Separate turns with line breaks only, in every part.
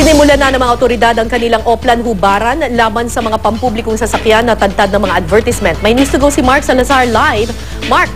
Sinimula na ng mga otoridad ang kanilang oplan hubaran laban sa mga pampublikong sasakyan na tadtad ng mga advertisement. May news to go si Mark Salazar live. Mark!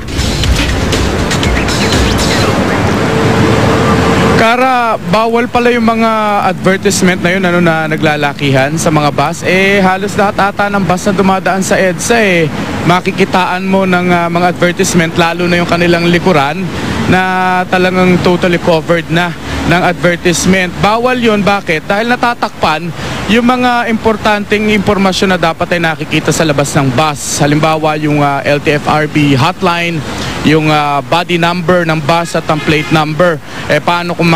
Kara, bawal pala yung mga advertisement na yun na naglalakihan sa mga bus. Halos lahat ata ng bus na dumadaan sa EDSA makikitaan mo ng mga advertisement, lalo na yung kanilang likuran na talagang totally covered na ng advertisement. Bawal yun. Bakit? Dahil natatakpan yung mga importanteng impormasyon na dapat ay nakikita sa labas ng bus. Halimbawa yung LTFRB hotline, yung body number ng bus at ang plate number. Paano kung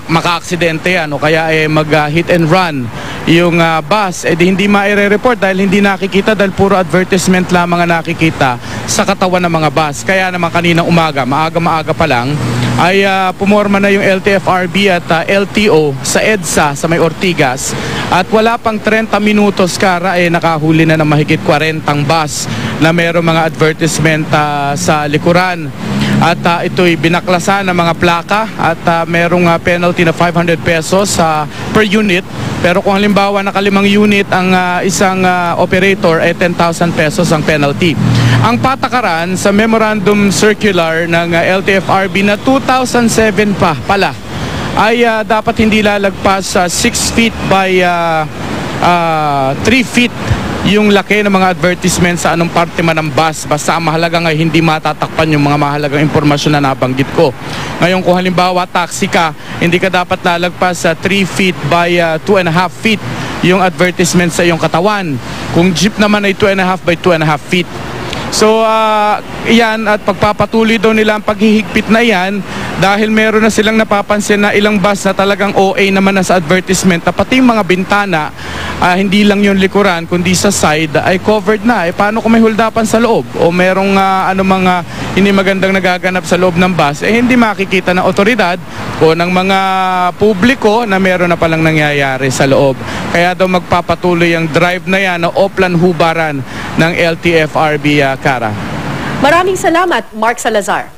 maka-aksidente yan o kaya mag-hit and run yung bus, di hindi maire-report dahil hindi nakikita, dahil puro advertisement lamang ang nakikita sa katawan ng mga bus. Kaya naman kaninang umaga, maaga pa lang, ay pumorma na yung LTFRB at LTO sa EDSA sa may Ortigas. At wala pang 30 minutos, Kara, nakahuli na ng mahigit 40 bus na mayroong mga advertisement sa likuran. At ito'y binaklasan ng mga plaka at mayroong penalty na 500 pesos per unit. Pero kung halimbawa nakalimang unit ang isang operator, 10,000 pesos ang penalty. Ang patakaran sa memorandum circular ng LTFRB na 2007 pala ay dapat hindi lalagpas 6 feet by 3 feet yung laki ng mga advertisement sa anong parte man ng bus. Basta ang mahalaga nga hindi matatakpan yung mga mahalagang impormasyon na nabanggit ko. Ngayon kung halimbawa taxi ka, hindi ka dapat lalagpas sa 3 feet by 2.5 feet yung advertisement sa iyong katawan. Kung jeep naman ay 2.5 by 2.5 feet. So yan, at pagpapatuloy daw nila ang paghihigpit na yan dahil meron na silang napapansin na ilang bus na talagang OA naman na sa advertisement, na pati yung mga bintana, hindi lang yung likuran kundi sa side ay covered na. Paano kung may huldapan sa loob o merong mga hindi magandang nagaganap sa loob ng bus, hindi makikita ng otoridad o ng mga publiko na meron na palang nangyayari sa loob. Kaya daw magpapatuloy ang drive na yan na oplan hubaran ng LTFRB, Kara.
Maraming salamat, Mark Salazar.